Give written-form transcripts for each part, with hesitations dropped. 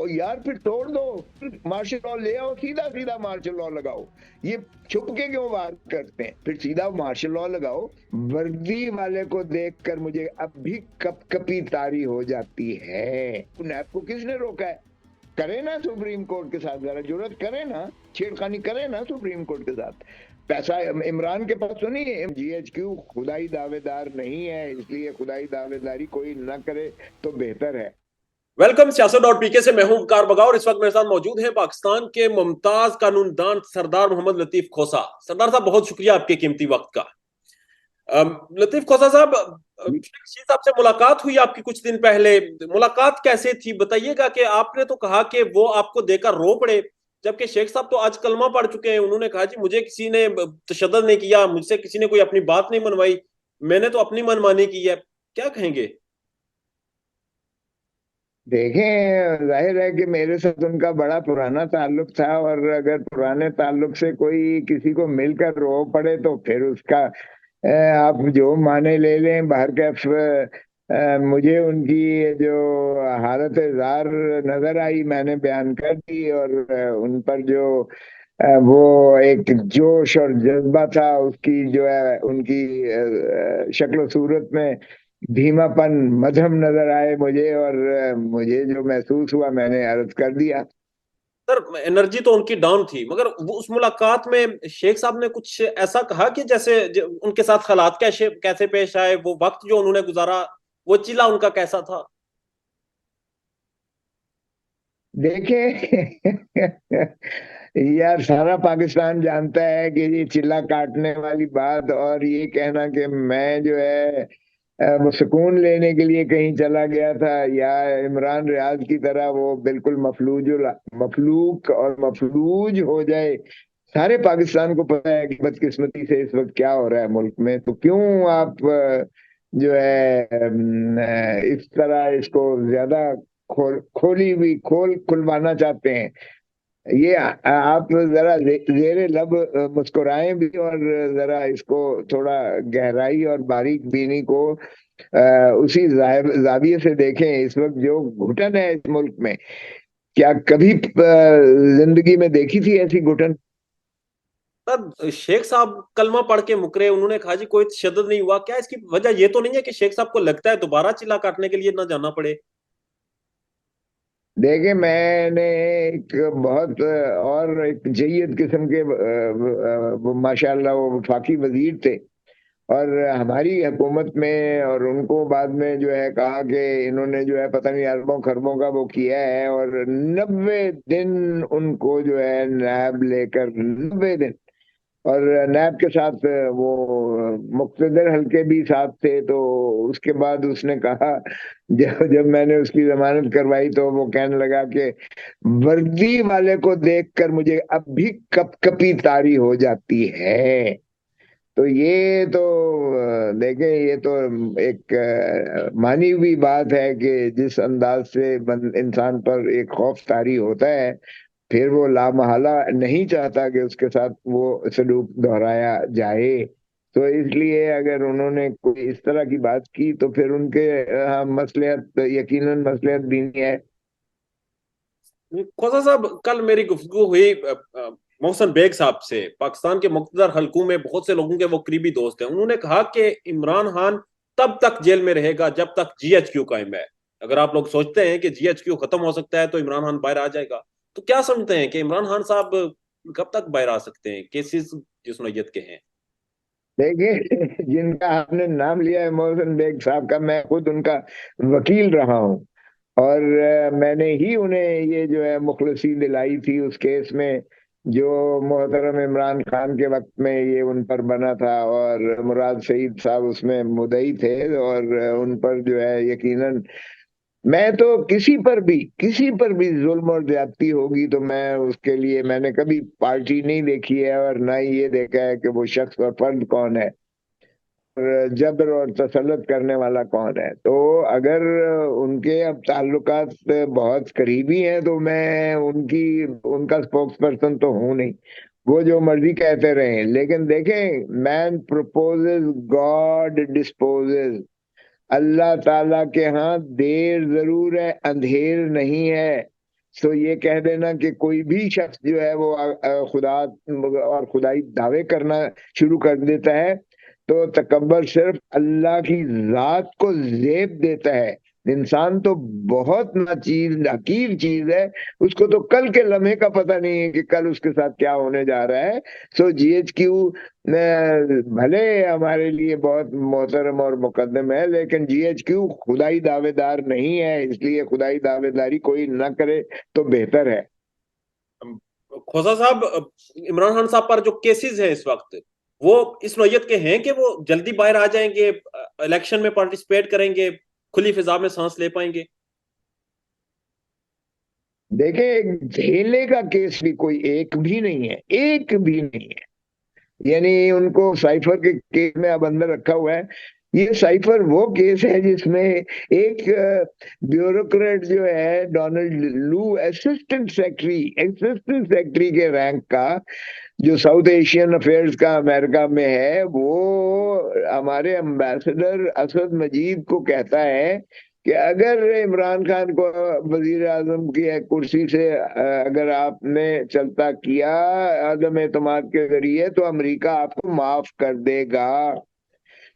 यार फिर तोड़ दो, मार्शल लॉ ले आओ, सीधा सीधा मार्शल लॉ लगाओ। ये छुप के क्यों बात करते हैं? फिर सीधा मार्शल लॉ लगाओ। वर्दी वाले को देखकर मुझे अब भी कपकपी तारी हो जाती है। नैब को किसने रोका है? करे ना सुप्रीम कोर्ट के साथ, जरा जरूरत करे ना, छेड़खानी करे ना सुप्रीम कोर्ट के साथ। पैसा इमरान के पास तो नहीं है। GHQ खुदाई दावेदार नहीं है, इसलिए खुदाई दावेदारी कोई ना करे तो बेहतर है। वेलकम सियासत.pk से मैं हूं वकार बगौर। इस वक्त मेरे साथ मौजूद हैं पाकिस्तान के मुमताज कानूनदान सरदार मोहम्मद लतीफ खोसा। सरदार साहब, बहुत शुक्रिया आपके कीमती वक्त का। लतीफ खोसा साहब, शेख साहब से मुलाकात हुई आपकी कुछ दिन पहले। मुलाकात कैसे थी बताइएगा। कि आपने तो कहा कि वो आपको देकर रो पड़े, जबकि शेख साहब तो आज कलमा पढ़ चुके हैं। उन्होंने कहा जी मुझे किसी ने तशद्दुद नहीं किया, मुझसे किसी ने कोई अपनी बात नहीं मनवाई, मैंने तो अपनी मनमानी की है। क्या कहेंगे? देखें, जाहिर है कि मेरे साथ उनका बड़ा पुराना ताल्लुक था, और अगर पुराने ताल्लुक से कोई किसी को मिलकर रो पड़े तो फिर उसका आप जो माने ले लें। बाहर कैफ मुझे उनकी जो हालत जार नजर आई मैंने बयान कर दी, और उन पर जो वो एक जोश और जज्बा था, उसकी जो है उनकी शक्ल सूरत में धीमापन मध्यम नजर आए मुझे, और मुझे जो महसूस हुआ मैंने अर्ज कर दिया। सर, एनर्जी तो उनकी डाउन थी, मगर वो उस मुलाकात में शेख साहब ने कुछ ऐसा कहा कि जैसे उनके साथ हालात कैसे कैसे पेश आए, वो वक्त जो उन्होंने गुजारा, वो चिल्ला उनका कैसा था? देखे यार, सारा पाकिस्तान जानता है कि ये चिल्ला काटने वाली बात और ये कहना कि मैं जो है वो सुकून लेने के लिए कहीं चला गया था, या इमरान रियाज की तरह वो बिल्कुल मफलूक और मफलूज हो जाए। सारे पाकिस्तान को पता है कि बदकिस्मती से इस वक्त क्या हो रहा है मुल्क में। तो क्यों आप जो है इस तरह इसको ज्यादा खोली हुई खोल खुलवाना चाहते हैं? ये आप जरा जेरे लब मुस्कुराएं भी, और जरा इसको थोड़ा गहराई और बारीक बीनी को उसी जाविये से देखें। इस वक्त जो घुटन है इस मुल्क में, क्या कभी जिंदगी में देखी थी ऐसी घुटन? सर, शेख साहब कलमा पढ़ के मुकरे, उन्होंने कहा जी कोई तशद्दुद नहीं हुआ। क्या इसकी वजह ये तो नहीं है कि शेख साहब को लगता है दोबारा चिल्ला काटने के लिए ना जाना पड़े? देखे, मैंने एक बहुत और एक जय्यद किस्म के वो माशाल्लाह वो वफाकी वजीर थे, और हमारी हुकूमत में, और उनको बाद में जो है कहा कि इन्होंने जो है पता नहीं अरबों खरबों का वो किया है, और 90 दिन उनको जो है नैब लेकर, 90 दिन, और नैब के साथ वो मुक्तदर हल्के भी साथ थे। तो उसके बाद उसने कहा, जब जब मैंने उसकी जमानत करवाई तो वो कहने लगा कि वर्दी वाले को देखकर मुझे अब भी कपकपी तारी हो जाती है। तो ये तो देखें, ये तो एक मानी हुई बात है कि जिस अंदाज से इंसान पर एक खौफ तारी होता है, फिर वो लामहला नहीं चाहता कि उसके साथ वो सलूक दोहराया जाए। तो इसलिए अगर उन्होंने कोई इस तरह की बात की तो फिर उनके मसलियत, यकीनन मसलियत दीनी है। खोसा साहब, कल मेरी गुफ्तगू हुई मोहसन बेग साहब से। पाकिस्तान के मुख्तदर हलकों में बहुत से लोगों के वो करीबी दोस्त हैं। उन्होंने कहा कि इमरान खान तब तक जेल में रहेगा जब तक GHQ कायम है। अगर आप लोग सोचते हैं कि GHQ खत्म हो सकता है तो इमरान खान बाहर आ जाएगा, तो क्या समझते हैं कि इमरान खान साहब कब तक बाहर आ सकते हैं? केसेस जिस नौयत के हैं। देखिए, जिनका आपने नाम लिया है मोहसिन बेग साहब का, मैं खुद उनका वकील रहा हूँ, और मैंने ही उन्हें ये जो है मुखलसी दिलाई थी उस केस में जो मोहतरम इमरान खान के वक्त में ये उन पर बना था, और मुराद सईद साहब उसमें मुद्दई थे, और उन पर जो है यकीनन मैं तो किसी पर भी जुल्म और ज्यादती होगी तो मैं उसके लिए, मैंने कभी पार्टी नहीं देखी है और ना ही ये देखा है कि वो शख्स और फर्द कौन है, और जबर और तसल्लुत करने वाला कौन है। तो अगर उनके अब ताल्लुकात बहुत करीबी हैं तो मैं उनका स्पोक्स पर्सन तो हूं नहीं। वो जो मर्जी कहते रहे, लेकिन देखें, मैन प्रपोजेस, गॉड डिस्पोजेस। अल्लाह ताला के यहाँ देर जरूर है, अंधेर नहीं है। तो ये कह देना कि कोई भी शख्स जो है वो खुदा और खुदाई दावे करना शुरू कर देता है, तो तकब्बर सिर्फ अल्लाह की जात को जेब देता है। इंसान तो बहुत नाचीज हकीर चीज है, उसको तो कल के लम्हे का पता नहीं है कि कल उसके साथ क्या होने जा रहा है। सो GHQ भले हमारे लिए बहुत मोहतरम और मुकद्दम है, लेकिन GHQ खुदाई दावेदार नहीं है, इसलिए खुदाई दावेदारी कोई ना करे तो बेहतर है। खोसा साहब, इमरान खान साहब पर जो केसेस हैं इस वक्त, वो इस नौयत के हैं कि वो जल्दी बाहर आ जाएंगे, इलेक्शन में पार्टिसिपेट करेंगे, खुली फिजा में सांस ले पाएंगे? देखें, झेले का केस भी कोई एक भी नहीं है, एक भी नहीं है। यानी उनको साइफर के केस में अब अंदर रखा हुआ है। ये साइफर वो केस है जिसमें एक ब्यूरोक्रेट जो है, डोनाल्ड लू, असिस्टेंट सेक्रेटरी के रैंक का, जो साउथ एशियन अफेयर्स का अमेरिका में है, वो हमारे एम्बेसडर असद मजीद को कहता है कि अगर इमरान खान को वजीर आजम की कुर्सी से अगर आपने चलता किया आदम एतमाद के जरिए, तो अमेरिका आपको माफ कर देगा।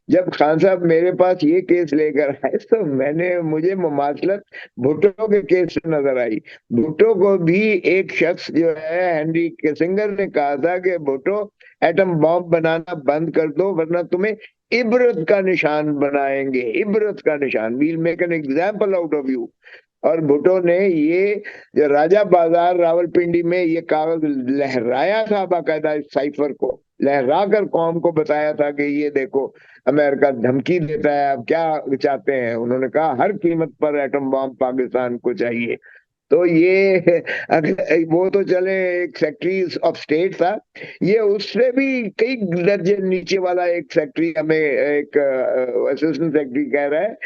जब खान साहब मेरे पास ये केस लेकर आए, तो मुझे मुमासलत भुट्टो के केस से नजर आई। भुट्टो को भी एक शख्स जो है, हेनरी किसिंगर ने कहा था कि भुट्टो, एटम बॉम्ब बनाना बंद कर दो वरना तुम्हें इबरत का निशान बनाएंगे, इबरत का निशान, we'll make an example out of you. और भुट्टो ने ये जो राजा बाजार रावलपिंडी में ये कागज लहराया था, बाकायदा साइफर को लहरा कर कौम को बताया था कि ये देखो अमेरिका धमकी देता है, अब क्या चाहते हैं। उन्होंने कहा हर कीमत पर एटम बॉम्ब पाकिस्तान को चाहिए। तो ये अगर वो तो चले एक सेक्रेटरी ऑफ स्टेट था, ये उससे भी कई दर्जे नीचे वाला एक सेक्रेटरी हमें एक असिस्टेंट सेक्रेटरी कह रहा है,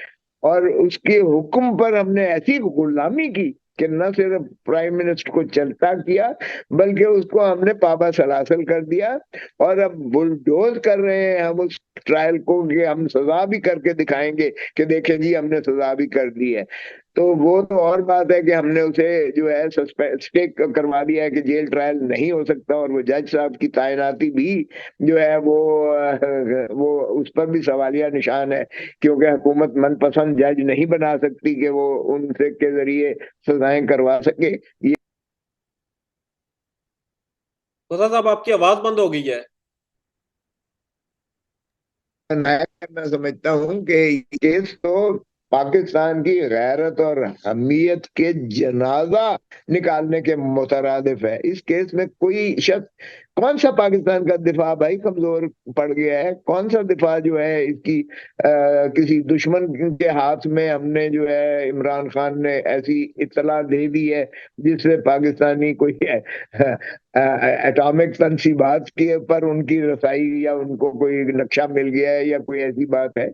और उसके हुक्म पर हमने ऐसी गुलामी की कि न सिर्फ प्राइम मिनिस्टर को चलता किया, बल्कि उसको हमने पाबा सलासल कर दिया। और अब बुलडोज कर रहे हैं हम उस ट्रायल को कि हम सजा भी करके दिखाएंगे कि देखें जी हमने सजा भी कर दी है। तो वो तो और बात है कि हमने उसे जो है स्टे करवा दिया है कि जेल ट्रायल नहीं हो सकता, और वो जज साहब की तैनाती भी जो है वो उस पर भी सवालिया निशान है, क्योंकि हुकूमत मनपसंद जज नहीं बना सकती कि वो उनसे के जरिए सजाएं करवा सके। ये खोसा साहब, आपकी आवाज बंद हो गई है। मैं समझता हूँ कि ये केस तो पाकिस्तान की गैरत और हमीयत के जनाजा निकालने के मुतरादिफ है। इस केस में कोई शख्स, कौन सा पाकिस्तान का दिफा भाई कमजोर पड़ गया है? कौन सा दिफा जो है इसकी किसी दुश्मन के हाथ में हमने जो है, इमरान खान ने ऐसी इत्तला दे दी है जिससे पाकिस्तानी कोई एटॉमिक तनसीबात के पर उनकी रसाई या उनको कोई नक्शा मिल गया है या कोई ऐसी बात है?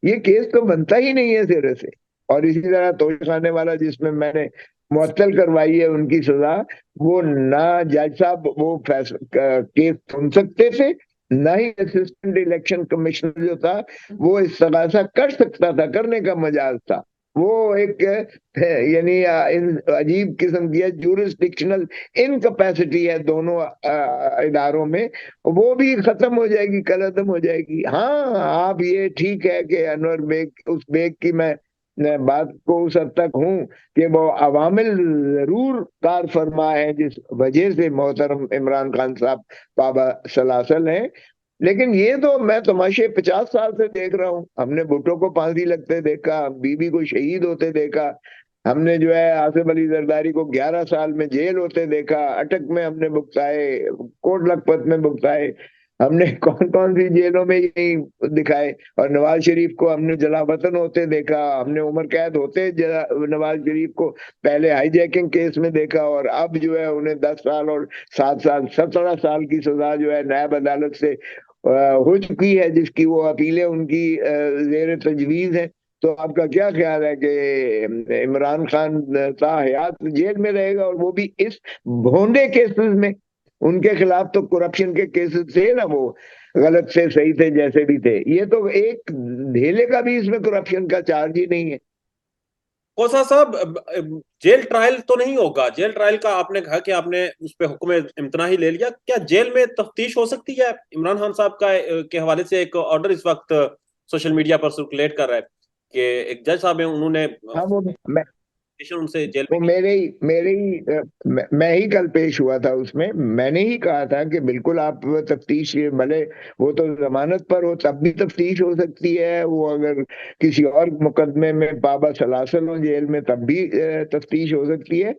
ये केस तो बनता ही नहीं है सिरे से। और इसी तरह तोश खाने वाला जिसमें मैंने मुअत्तल करवाई है उनकी सजा, वो ना जज साहब वो केस सुन सकते थे, ना ही असिस्टेंट इलेक्शन कमिश्नर जो था वो इस्तगासा कर सकता था, करने का मजाज था। वो एक यानी अजीब किस्म की जूरिसडिक्शनल इनकैपेसिटी है दोनों इदारों में, वो भी खत्म हो जाएगी, कल खत्म हो जाएगी। हाँ, आप ये ठीक है कि अनवर बेग, उस बेग की मैं बात को उस हद तक हूं कि वो अवामिल जरूर कार फरमा है जिस वजह से मोहतरम इमरान खान साहब बाबा सलासल हैं। लेकिन ये तो मैं तमाशे 50 साल से देख रहा हूँ। हमने भुट्टो को फांसी लगते देखा, बीबी को शहीद होते देखा, हमने जो है आसिफ अली जरदारी को 11 साल में जेल होते देखा, अटक में हमने भुगताए, कोट लखपत में भुगताए, हमने कौन कौन सी जेलों में यही दिखाए। और नवाज शरीफ को हमने जलावतन होते देखा, हमने उम्र कैद होते नवाज शरीफ को पहले हाईजैकिंग केस में देखा, और अब जो है उन्हें 10 साल और 7 साल 17 साल की सजा जो है नायब अदालत से हो चुकी है, जिसकी वो अपीलें उनकी जेर तजवीज है। तो आपका क्या ख्याल है कि इमरान खान ताहयात जेल में रहेगा, और वो भी इस भोंदे केसेस में? उनके खिलाफ तो करप्शन के केसेस थे ना, वो गलत से सही थे जैसे भी थे। ये तो एक ढेले का भी इसमें करप्शन का चार्ज ही नहीं है। कोसा साहब, जेल ट्रायल तो नहीं होगा? जेल ट्रायल का आपने कहा कि आपने उस पर हुक्म इम्तना ही ले लिया, क्या जेल में तफ्तीश हो सकती है? इमरान खान साहब का के हवाले से एक ऑर्डर इस वक्त सोशल मीडिया पर सर्कुलेट कर रहा है कि एक जज साहब है, उन्होंने हाँ, वो मैं उनसे जेल में वो मेरे ही मैं ही कल पेश हुआ था उसमें। मैंने ही कहा था कि बिल्कुल आप तफ्तीश, भले वो तो जमानत पर हो तब भी तफ्तीश हो सकती है, वो अगर किसी और मुकदमे में बाबा सलासल हो जेल में तब भी तफ्तीश हो सकती है।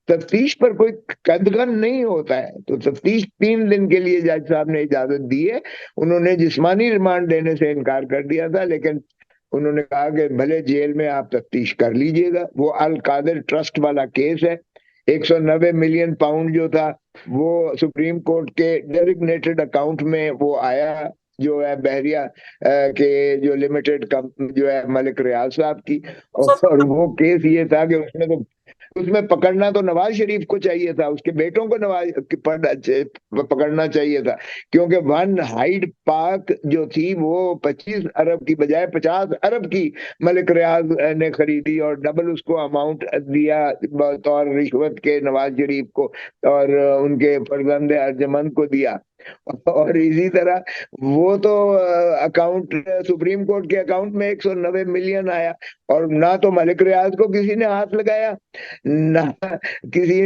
तफ्तीश पर कोई कदगन नहीं होता है, तो तफ्तीश 3 दिन के लिए जज साहब ने इजाजत दी है। उन्होंने जिस्मानी रिमांड देने से इनकार कर दिया था, लेकिन उन्होंने कहा कि भले जेल में आप तफ्तीश कर लीजिएगा। वो अल कादिर ट्रस्ट वाला केस है। 190 मिलियन पाउंड जो था वो सुप्रीम कोर्ट के डेजिग्नेटेड अकाउंट में वो आया, जो है बहरिया के जो लिमिटेड जो है मलिक रियाज साहब की। और वो केस ये था कि उसमें पकड़ना तो नवाज शरीफ को चाहिए था, उसके बेटों को पकड़ना चाहिए था, क्योंकि वन हाइड पार्क जो थी वो 25 अरब की बजाय 50 अरब की मलिक रियाज ने खरीदी और डबल उसको अमाउंट दिया बतौर रिश्वत के नवाज शरीफ को, और उनके फर्जंद अर्जमंद को दिया। और इसी तरह वो तो अकाउंट सुप्रीम कोर्ट के अकाउंट में 190 मिलियन आया, और ना तो मलिक रियाज को किसी ने हाथ लगाया, ना किसी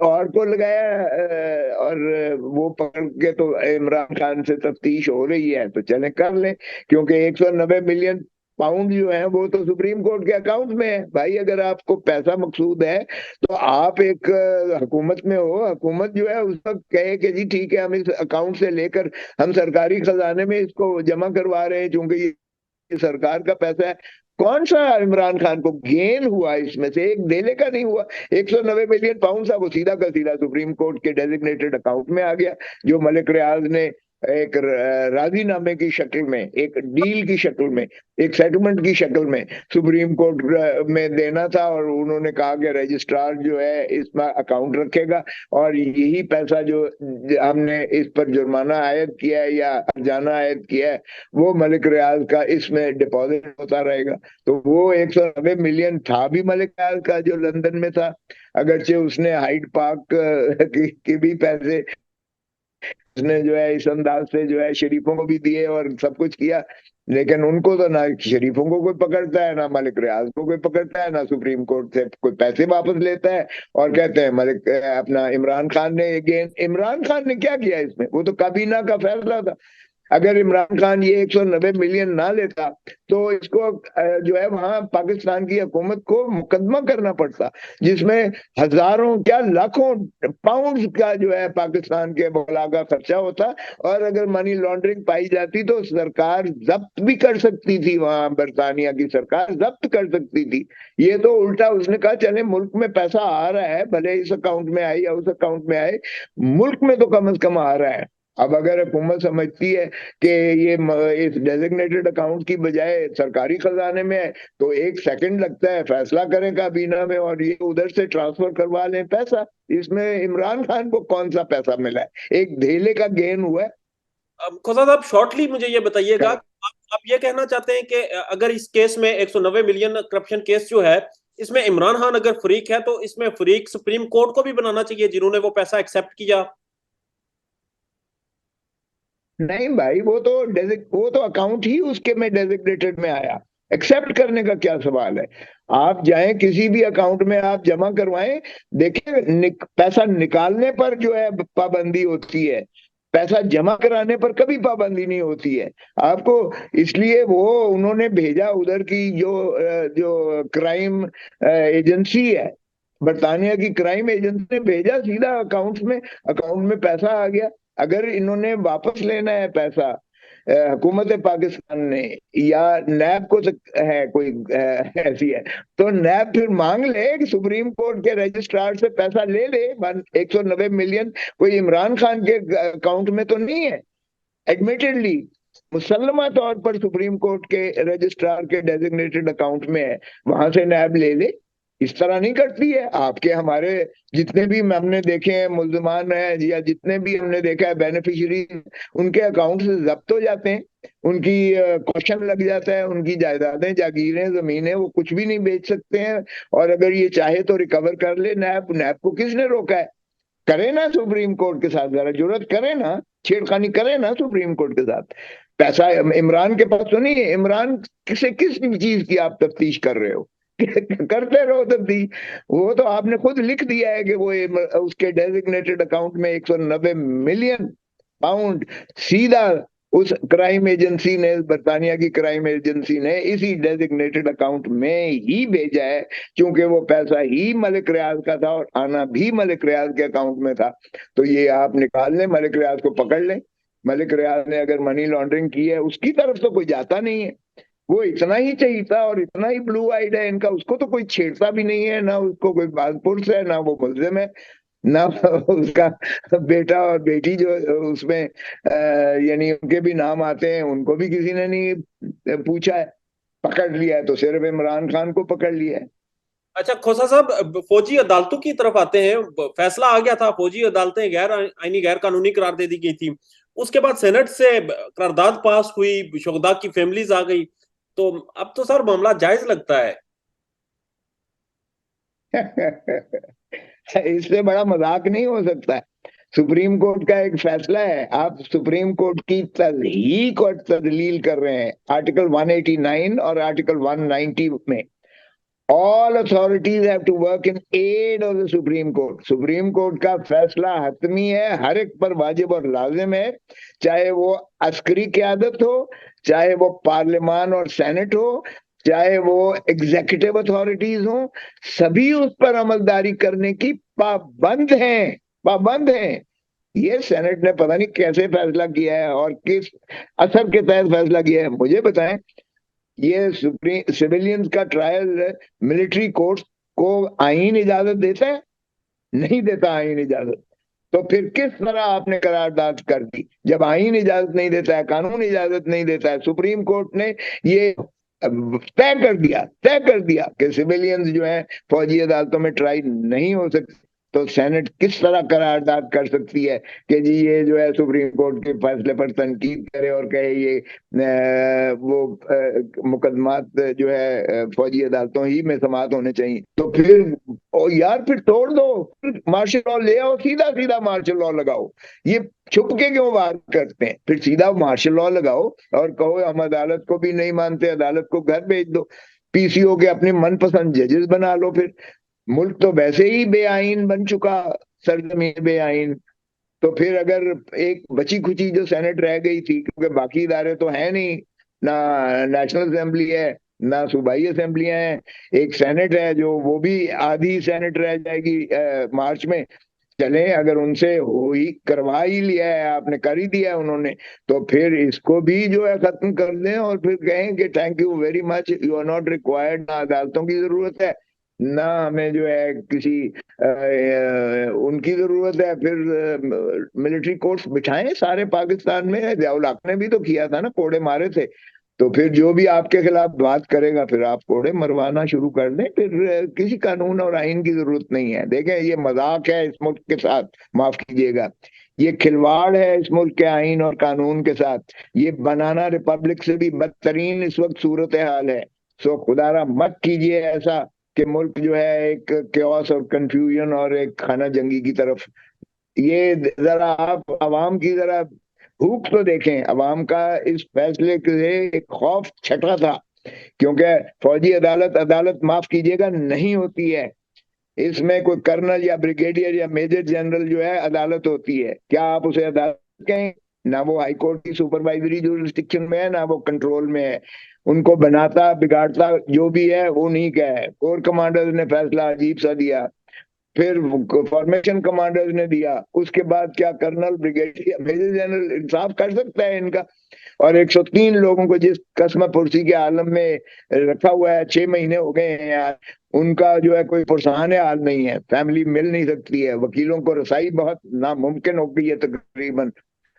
और को लगाया। और वो पकड़ के तो इमरान खान से तफ्तीश हो रही है, तो चले कर ले, क्योंकि 190 मिलियन पाउंड जो है वो तो सुप्रीम कोर्ट के अकाउंट में है। भाई अगर आपको पैसा मकसूद है तो आप एक हुकूमत में हो, हुकूमत जो है उस वक्त कहे कि जी ठीक है, हम इस अकाउंट से लेकर हम सरकारी खजाने में इसको जमा करवा रहे हैं, क्योंकि ये सरकार का पैसा है। कौन सा इमरान खान को गेन हुआ इसमें से? एक देने का नहीं हुआ। 190 मिलियन पाउंड था, वो सीधा का सीधा सुप्रीम कोर्ट के डेजिग्नेटेड अकाउंट में आ गया, जो मलिक रियाज ने एक राजीनामे की शक्ल में, एक डील की शक्ल में, एक सेटलमेंट की शक्ल में सुप्रीम कोर्ट में देना था। और उन्होंने कहा कि रजिस्ट्रार जो है इसमें अकाउंट रखेगा, और यही पैसा जो हमने इस पर जुर्माना आयद किया है या हर्जाना आयद किया है वो मलिक रियाज का इसमें डिपॉजिट होता रहेगा। तो वो 190 मिलियन था भी मलिक रियाज का, जो लंदन में था। अगरचे उसने हाइड पार्क की भी पैसे उसने जो है इस अंदाज से जो है शरीफों को भी दिए और सब कुछ किया, लेकिन उनको तो ना शरीफों को कोई पकड़ता है, ना मलिक रियाज को कोई पकड़ता है, ना सुप्रीम कोर्ट से कोई पैसे वापस लेता है। और कहते हैं मलिक अपना इमरान खान ने, अगेन इमरान खान ने क्या किया इसमें? वो तो काबीना का फैसला था। अगर इमरान खान ये 190 मिलियन ना लेता तो इसको जो है वहां पाकिस्तान की हुकूमत को मुकदमा करना पड़ता, जिसमें हजारों क्या लाखों पाउंड का जो है पाकिस्तान के बौला का खर्चा होता। और अगर मनी लॉन्ड्रिंग पाई जाती तो सरकार जब्त भी कर सकती थी, वहां बरतानिया की सरकार जब्त कर सकती थी। ये तो उल्टा उसने कहा चले मुल्क में पैसा आ रहा है, भले इस अकाउंट में आए या उस अकाउंट में आए, मुल्क में तो कम से कम आ रहा है। अब अगर हुकूमत समझती है कि ये इस डेजिग्नेटेड अकाउंट की बजाय सरकारी खजाने में है, तो 1 सेकंड लगता है फैसला करें काबीना में और ये उधर से ट्रांसफर करवा लें पैसा। इसमें इमरान खान को कौन सा पैसा मिला है? एक धेले का गेन हुआ है। खोसा साहब, शॉर्टली मुझे ये बताइएगा, आप ये कहना चाहते हैं कि अगर इस केस में 190 मिलियन करप्शन केस जो है, इसमें इमरान खान अगर फरीक है तो इसमें फरीक सुप्रीम कोर्ट को भी बनाना चाहिए जिन्होंने वो पैसा एक्सेप्ट किया? नहीं भाई, वो तो अकाउंट ही उसके में डेजिग्नेटेड में आया। एक्सेप्ट करने का क्या सवाल है? आप जाएं किसी भी अकाउंट में आप जमा करवाएं, देखिए पैसा निकालने पर जो है पाबंदी होती है, पैसा जमा कराने पर कभी पाबंदी नहीं होती है आपको। इसलिए वो उन्होंने भेजा उधर की जो क्राइम एजेंसी है, बरतानिया की क्राइम एजेंसी ने भेजा सीधा अकाउंट में पैसा आ गया। अगर इन्होंने वापस लेना है पैसा हुकूमत पाकिस्तान ने या नैब को है कोई ऐसी है, तो नैब फिर मांग ले कि सुप्रीम कोर्ट के रजिस्ट्रार से पैसा ले ले। 190 मिलियन कोई इमरान खान के अकाउंट में तो नहीं है, एडमिटेडली मुसल्लमा तौर पर सुप्रीम कोर्ट के रजिस्ट्रार के डेजिग्नेटेड अकाउंट में है, वहां से नैब ले ले। इस तरह नहीं करती है। आपके हमारे जितने भी हमने देखे हैं मुल्जमान हैं, या जितने भी हमने देखा है बेनिफिशियरी, उनके अकाउंट से जब्त हो जाते हैं, उनकी क्वेश्चन लग जाता है, उनकी जायदादें, जागीरें, जमीनें, वो कुछ भी नहीं बेच सकते हैं। और अगर ये चाहे तो रिकवर कर ले। नैब नैब को किसने रोका है? करे ना सुप्रीम कोर्ट के साथ, जरा जरूरत करे ना, छेड़खानी करे ना सुप्रीम कोर्ट के साथ। पैसा इमरान के पास तो नहीं है। इमरान किसे किस चीज की आप तफ्तीश कर रहे हो? करते रहो तफ्तीश। वो तो आपने खुद लिख दिया है कि वो उसके डेजिग्नेटेड अकाउंट में 190 मिलियन पाउंड सीधा उस क्राइम एजेंसी ने, बरतानिया की क्राइम एजेंसी ने इसी डेजिग्नेटेड अकाउंट में ही भेजा है, क्योंकि वो पैसा ही मलिक रियाज का था और आना भी मलिक रियाज के अकाउंट में था। तो ये आप निकाल लें, मलिक रियाज को पकड़ लें। मलिक रियाज ने अगर मनी लॉन्ड्रिंग की है, उसकी तरफ तो कोई जाता नहीं है। वो इतना ही चाहिए और इतना ही ब्लू आइड है इनका, उसको तो कोई छेड़ता भी नहीं है, ना उसको कोई बागपुर है, ना वो मुल्जिम है, ना उसका बेटा और बेटी जो उसमें यानी उनके भी नाम आते हैं, उनको भी किसी ने नहीं पूछा है। पकड़ लिया है तो सिर्फ इमरान खान को पकड़ लिया है। अच्छा खोसा साहब, फौजी अदालतों की तरफ आते हैं। फैसला आ गया था, फौजी अदालतें गैर आईनी गैर कानूनी करार दे दी गई थी। उसके बाद सेनेट से करारदाद पास हुई, शुहदा की फैमिलीज आ गई। तो अब तो सर मामला जायज लगता है। इससे बड़ा मजाक नहीं हो सकता है। सुप्रीम कोर्ट का एक फैसला है, आप सुप्रीम कोर्ट की तजहीक और तदलील कर रहे हैं आर्टिकल 189 और आर्टिकल 190 में। All authorities have to work in aid of the Supreme Court. Supreme Court का फैसला हतमी है, हर एक पर वाजिब और लाजिम है, चाहे वो अस्करी क़यादत हो, चाहे वो पार्लियामान और सेनेट हो, चाहे वो एग्जीक्यूटिव अथॉरिटीज हो, सभी उस पर अमलदारी करने की पाबंद हैं, पाबंद हैं। ये सेनेट ने पता नहीं कैसे फैसला किया है और किस असर के तहत फैसला किया है, मुझे बताएं। ये सुप्रीम सिविलियंस का ट्रायल मिलिट्री कोर्ट को आईन इजाजत देता है? नहीं देता आईन इजाजत। तो फिर किस तरह आपने करारदाद कर दी जब आईन इजाजत नहीं देता है, कानून इजाजत नहीं देता है? सुप्रीम कोर्ट ने ये तय कर दिया कि सिविलियंस जो है फौजी अदालतों में ट्राई नहीं हो सकते। तो सेनेट किस तरह करारदाद कर सकती है कि जी ये जो है सुप्रीम कोर्ट के फैसले पर तनकीद करे और कहे ये वो मुकदमात जो है फौजी अदालतों ही में समात होने चाहिए? तो फिर ओ यार, फिर तोड़ दो, मार्शल लॉ ले आओ, सीधा सीधा मार्शल लॉ लगाओ। ये छुप के क्यों वार करते हैं? फिर सीधा मार्शल लॉ लगाओ और कहो हम अदालत को भी नहीं मानते, अदालत को घर भेज दो, पीसीओ के अपने मनपसंद जजेस बना लो। फिर मुल्क तो वैसे ही बेआईन बन चुका, सरजमीन बेआईन। तो फिर अगर एक बची खुची जो सेनेट रह गई थी, क्योंकि बाकी इदारे तो है नहीं, ना नेशनल असेंबली है, ना सूबाई असेंबलियां हैं, एक सेनेट है जो वो भी आधी सेनेट रह जाएगी मार्च में। चले, अगर उनसे हो ही करवा ही लिया है, आपने कर ही दिया है उन्होंने, तो फिर इसको भी जो है खत्म कर दें और फिर कहें कि thank you very much, you are not required. ना अदालतों की जरूरत है, ना हमें जो है किसी उनकी जरूरत है। फिर मिलिट्री कोर्ट्स बिठाएं सारे पाकिस्तान में। जियाउल हक ने भी तो किया था ना, कोड़े मारे थे। तो फिर जो भी आपके खिलाफ बात करेगा, फिर आप कोड़े मरवाना शुरू कर दें। फिर किसी कानून और आइन की जरूरत नहीं है। देखें, ये मजाक है इस मुल्क के साथ, माफ कीजिएगा, ये खिलवाड़ है इस मुल्क के आइन और कानून के साथ। ये बनाना रिपब्लिक से भी बदतरीन इस वक्त सूरत हाल है। सो खुदारा मत कीजिए ऐसा कि मुल्क जो है एक क्योस और कंफ्यूजन और एक खाना जंगी की तरफ। ये जरा आप आवाम की जरा भूख तो देखें। अवाम का इस फैसले से एक खौफ छटा था, क्योंकि फौजी अदालत अदालत माफ कीजिएगा नहीं होती है। इसमें कोई कर्नल या ब्रिगेडियर या मेजर जनरल जो है अदालत होती है। क्या आप उसे अदालत कहें? ना वो हाई कोर्ट की सुपरवाइजरी जुरिस्डिक्शन में है, ना वो कंट्रोल में है। उनको बनाता बिगाड़ता जो भी है वो नहीं क्या है। कोर कमांडर्स ने फैसला अजीब सा दिया, फिर फॉर्मेशन कमांडर्स ने दिया, उसके बाद क्या कर्नल ब्रिगेडियर मेजर जनरल इंसाफ कर सकता है इनका? और 103 लोगों को जिस कसम पुरसी के आलम में रखा हुआ है, 6 महीने हो गए हैं यार, उनका जो है कोई पुरसान हाल नहीं है। फैमिली मिल नहीं सकती है, वकीलों को रसाई बहुत नामुमकिन हो गई है तकरीबन।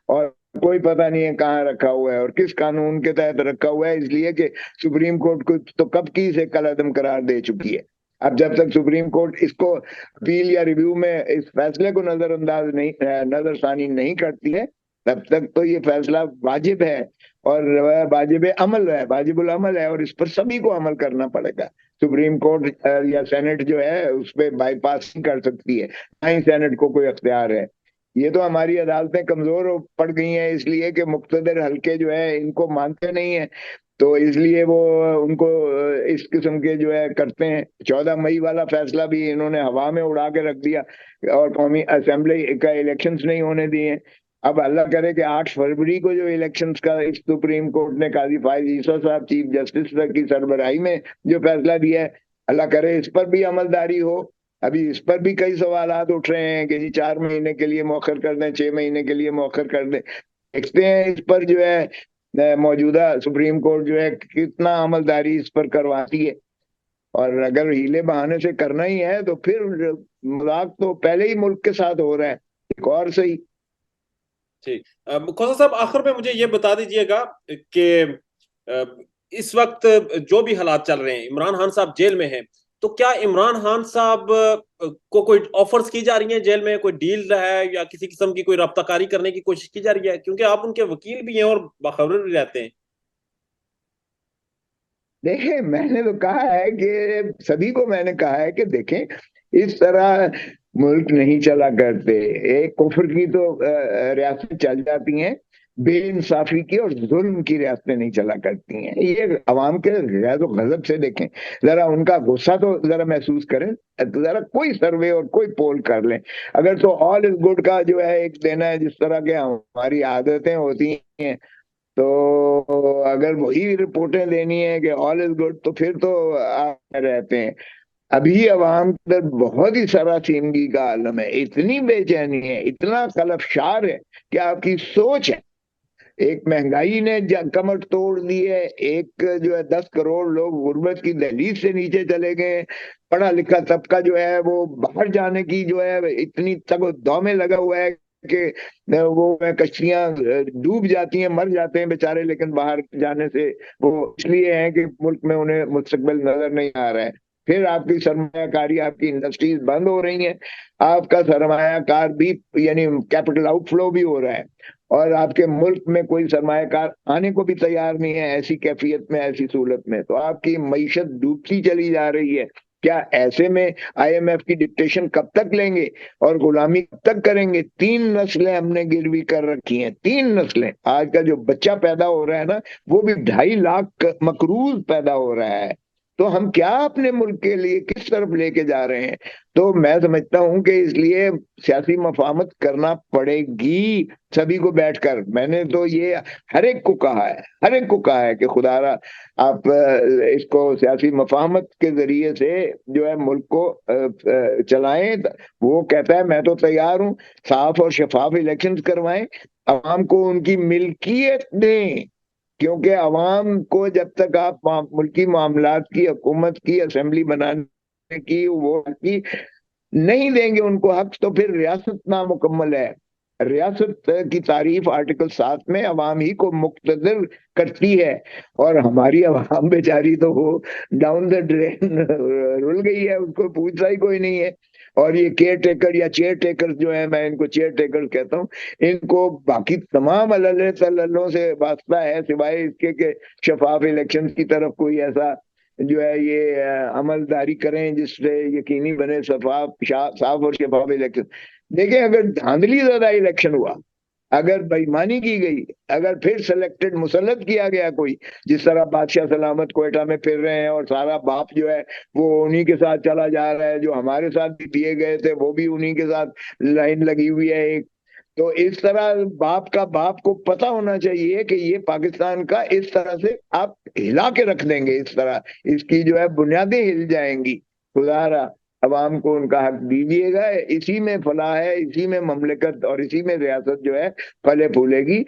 और कोई पता नहीं है कहाँ रखा हुआ है और किस कानून के तहत रखा हुआ है, इसलिए कि सुप्रीम कोर्ट को तो कब की से कलअदम करार दे चुकी है। अब जब तक सुप्रीम कोर्ट इसको अपील या रिव्यू में इस फैसले को नजरअंदाज नहीं, नजरसानी नहीं करती है, तब तक तो ये फैसला वाजिब है और वाजिब अमल है, वाजिबुल अमल है, और इस पर सभी को अमल करना पड़ेगा। सुप्रीम कोर्ट या सेनेट जो है उस पर बाईपास नहीं कर सकती है, ना ही सेनेट को कोई अख्तियार है। ये तो हमारी अदालतें कमजोर पड़ गई हैं इसलिए कि मुक्तदर हल्के जो है इनको मानते नहीं है, तो इसलिए वो उनको इस किस्म के जो है करते हैं। 14 मई वाला फैसला भी इन्होंने हवा में उड़ा के रख दिया और कौमी असेंबली का इलेक्शंस नहीं होने दिए। अब अल्लाह करे कि 8 फरवरी को जो इलेक्शंस का इस सुप्रीम कोर्ट ने काजी फायज ईसा साहब चीफ जस्टिस की सरबराही में जो फैसला दिया है, अल्लाह करे इस पर भी अमलदारी हो। अभी इस पर भी कई सवालात उठ रहे हैं कि जी 4 महीने के लिए मौखर कर दें, 6 महीने के लिए मौखर कर दें। देखते हैं इस पर जो है मौजूदा सुप्रीम कोर्ट जो है कितना अमलदारी इस पर करवाती है। और अगर हीले बहाने से करना ही है तो फिर मजाक तो पहले ही मुल्क के साथ हो रहा है, एक और सही। ठीक, खोसा साहब आखिर में मुझे ये बता दीजिएगा कि अ, इस वक्त जो भी हालात चल रहे हैं, इमरान खान साहब जेल में हैं, तो क्या इमरान खान साहब को कोई ऑफर्स की जा रही हैं जेल में, कोई डील है या किसी किस्म की कोई रब्ताकारी करने की कोशिश की जा रही है, क्योंकि आप उनके वकील भी हैं और बाखबर भी रहते हैं। देखें, मैंने तो कहा है कि सभी को मैंने कहा है कि देखें, इस तरह मुल्क नहीं चला करते। एक कुफर की तो रियासतें चल जाती हैं, बेइंसाफी की और जुल्म की रियासतें नहीं चला करती हैं। ये अवाम के गैज़ और गजब से देखें, जरा उनका गुस्सा तो जरा महसूस करें, जरा कोई सर्वे और कोई पोल कर लें। अगर तो ऑल इज गुड का जो है एक देना है, जिस तरह के हमारी आदतें होती हैं, तो अगर वही रिपोर्टें देनी है कि ऑल इज गुड, तो फिर तो आप रहते हैं। अभी अवाम के अंदर बहुत ही सरासीमगी का आलम है, इतनी बेचैनी है, इतना कलफशार है कि आपकी सोच है। एक महंगाई ने कमर तोड़ दी है, एक जो है 10 करोड़ लोग गुर्बत की दहलीज से नीचे चले गए, पढ़ा लिखा तबका जो है वो बाहर जाने की जो है इतनी तक दौ में लगा हुआ है कि वो कश्तियां डूब जाती हैं, मर जाते हैं बेचारे, लेकिन बाहर जाने से वो इसलिए हैं कि मुल्क में उन्हें मुस्तकबिल नजर नहीं आ रहा है। फिर आपकी सरमायाकारी, आपकी इंडस्ट्रीज बंद हो रही हैं, आपका सरमायाकार भी यानी कैपिटल आउटफ्लो भी हो रहा है, और आपके मुल्क में कोई सरमायाकार आने को भी तैयार नहीं है ऐसी कैफियत में, ऐसी सूरत में तो आपकी मईशत डूबती चली जा रही है। क्या ऐसे में आईएमएफ की डिक्टेशन कब तक लेंगे और गुलामी कब तक करेंगे? 3 नस्लें हमने गिरवी कर रखी हैं, 3 नस्लें। आज का जो बच्चा पैदा हो रहा है ना, वो भी 2.5 लाख मकरूज पैदा हो रहा है। तो हम क्या अपने मुल्क के लिए किस तरफ लेके जा रहे हैं? तो मैं समझता हूं कि इसलिए सियासी मफाहमत करना पड़ेगी सभी को बैठकर। मैंने तो ये हर एक को कहा है, हर एक को कहा है कि खुदारा आप इसको सियासी मफाहमत के जरिए से जो है मुल्क को चलाएं। वो कहता है मैं तो तैयार हूं, साफ और शफाफ इलेक्शंस करवाएं, आवाम को उनकी मिल्कियत दें। क्योंकि अवाम को जब तक आप मुल्की मामलात की, हुकूमत की, असेंबली बनाने की वो की नहीं देंगे उनको हक, तो फिर रियासत नामुकम्मल है। रियासत की तारीफ आर्टिकल 7 में अवाम ही को मुक्तदर करती है, और हमारी अवाम बेचारी तो वो डाउन द ड्रेन रुल गई है, उसको पूछता ही कोई नहीं है। और ये केयर टेकर या चेयर टेकर जो है, मैं इनको चेयर टेकर कहता हूँ, इनको बाकी तमाम अल्लाह तल्लों से वास्ता है, सिवाय इसके कि शफाफ इलेक्शन की तरफ कोई ऐसा जो है ये अमलदारी करें जिससे यकीनी बने साफ और शफाफ इलेक्शन। देखिए, अगर धांधली ज्यादा इलेक्शन हुआ, अगर बेईमानी की गई, अगर फिर सिलेक्टेड मुसल्लत किया गया कोई, जिस तरह बादशाह सलामत क्वेटा में फिर रहे हैं और सारा बाप जो है वो उन्हीं के साथ चला जा रहा है, जो हमारे साथ भी दिए गए थे वो भी उन्हीं के साथ लाइन लगी हुई है एक। तो इस तरह बाप का बाप को पता होना चाहिए कि ये पाकिस्तान का इस तरह से आप हिला के रख देंगे, इस तरह इसकी जो है बुनियादें हिल जाएंगी। खुदारा अवाम को उनका हक दीजिएगा, इसी में फलाह है, इसी में ममलिकत और इसी में रियासत जो है फले फूलेगी।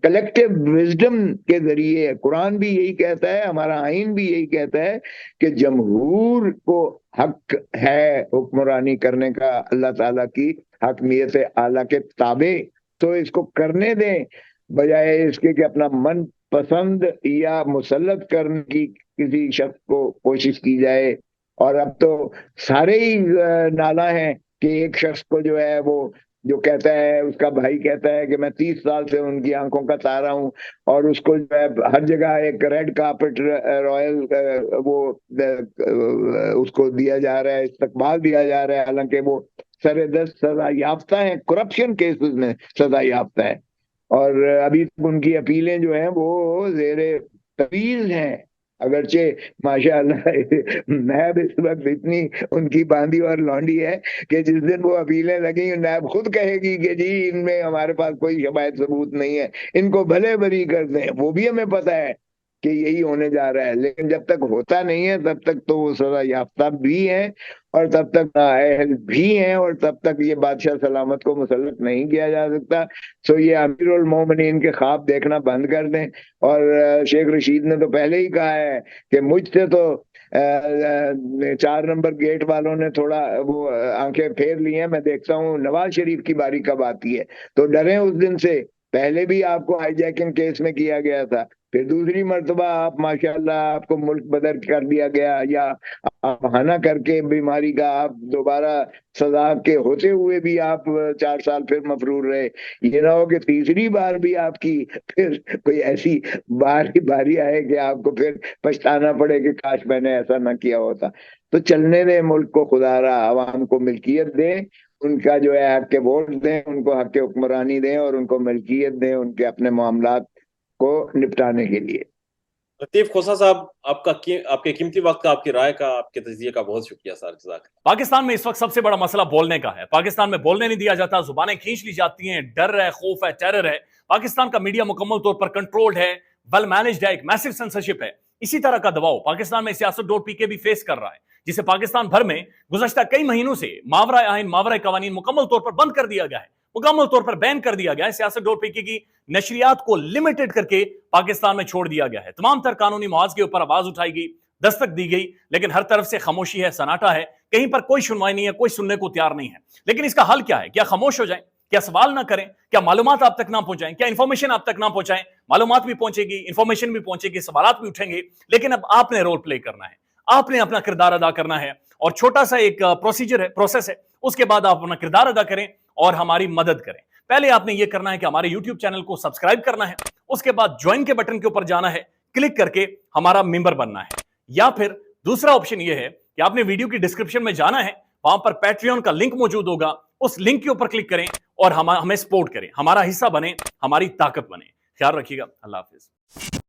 कलेक्टिव विजडम के जरिए कुरान भी यही कहता है, हमारा आइन भी यही कहता है कि जमहूर को हक है हुक्मरानी करने का अल्लाह ताला की हकमियत आला के ताबे, तो इसको करने दें, बजाय इसके कि अपना मन पसंद या मुसल्लत करने की किसी शख्स को कोशिश की जाए। और अब तो सारे ही नाला है कि एक शख्स को जो है वो जो कहता है, उसका भाई कहता है कि मैं 30 साल से उनकी आंखों का तारा हूं, और उसको जो है हर जगह एक रेड कार्पेट रॉयल वो उसको दिया जा रहा है, इस्तकबाल दिया जा रहा है, हालांकि वो सरेदस्त सजा याफ्ता है, करप्शन केसेस में सजा याफ्ता है। और अभी तक उनकी अपीलें जो हैं वो जेरे तवीज हैं, अगरचे माशाअल्लाह नैब इस वक्त इतनी उनकी बांदी और लौंडी है कि जिस दिन वो अपीलें लगी नैब खुद कहेगी कि जी इनमें हमारे पास कोई शबायत सबूत नहीं है, इनको भले बरी कर दें। वो भी हमें पता है कि यही होने जा रहा है, लेकिन जब तक होता नहीं है तब तक तो वो सजा याफ्ता भी है, और तब तक नाअहल भी हैं, और तब तक ये बादशाह सलामत को मुसल्लत नहीं किया जा सकता। सो ये अमीरुल मोमिनीन के ख्वाब देखना बंद कर दें। और शेख रशीद ने तो पहले ही कहा है कि मुझसे तो 4 नंबर गेट वालों ने थोड़ा वो आंखें फेर ली हैं, मैं देखता हूँ नवाज शरीफ की बारी कब आती है। तो डरे उस दिन से, पहले भी आपको हाईजैकिंग केस में किया गया था, फिर दूसरी मर्तबा आप माशाल्लाह आपको मुल्क बदर कर दिया गया, या आप बहाना करके बीमारी का आप दोबारा सजा के होते हुए भी आप 4 साल फिर मफरूर रहे। ये ना हो कि तीसरी बार भी आपकी फिर कोई ऐसी बारी आए कि आपको फिर पछताना पड़े कि काश मैंने ऐसा ना किया होता। तो चलने दें मुल्क को, खुदारा आवाम को मिल्कियत दें, उनका जो है हक के वोट दें, उनको हक के हुक्मरानी दें, और उनको मिल्कियत दें उनके अपने मामलात को निपटाने के लिए। लतीफ खोसा साहब, आपके कीमती वक्त का, आपकी राय का, आपके तजिए का बहुत शुक्रिया सर। जज़ाक। पाकिस्तान में इस वक्त सबसे बड़ा मसला बोलने का है। पाकिस्तान में बोलने नहीं दिया जाता, जुबानें खींच ली जाती हैं, डर है, खौफ है, टेरर है। पाकिस्तान का मीडिया मुकम्मल तौर पर कंट्रोल्ड है, वेल मैनेज्ड है, एक मैसिव सेंसरशिप है। इसी तरह का दबाव पाकिस्तान में siyaset.pk भी फेस कर रहा है, जिसे पाकिस्तान भर में गुज़श्ता कई महीनों से मावरा आइन, मावरा कवानीन मुकम्मल तौर पर बंद कर दिया गया है, मुकम्मल तौर पर बैन कर दिया गया है। siyaset.pk की नशरियात को लिमिटेड करके पाकिस्तान में छोड़ दिया गया है। तमाम तर कानूनी मुआवजे के ऊपर आवाज उठाई गई, दस्तक दी गई, लेकिन हर तरफ से खामोशी है, सन्नाटा है, कहीं पर कोई सुनवाई नहीं है, कोई सुनने को तैयार नहीं है। लेकिन इसका हल क्या है? क्या खामोश हो जाएं? क्या सवाल ना करें? क्या मालूमात आप तक ना पहुंचाएं? क्या इंफॉर्मेशन आप तक ना पहुंचाएं? मालूमात भी पहुंचेगी, इंफॉर्मेशन भी पहुंचेगी, सवालात भी उठेंगे, लेकिन अब आपने रोल प्ले करना है, आपने अपना किरदार अदा करना है। और छोटा सा एक प्रोसीजर है, प्रोसेस है, उसके बाद आप अपना किरदार अदा करें और हमारी मदद करें। पहले आपने यह करना है कि हमारे यूट्यूब चैनल को सब्सक्राइब करना है, उसके बाद ज्वाइन के बटन के ऊपर जाना है, क्लिक करके हमारा मेंबर बनना है। या फिर दूसरा ऑप्शन यह है कि आपने वीडियो की डिस्क्रिप्शन में जाना है, वहां पर पैट्रियन का लिंक मौजूद होगा, उस लिंक के ऊपर क्लिक करें और हमें सपोर्ट करें, हमारा हिस्सा बने, हमारी ताकत बने। ख्याल रखिएगा। अल्लाह हाफिज।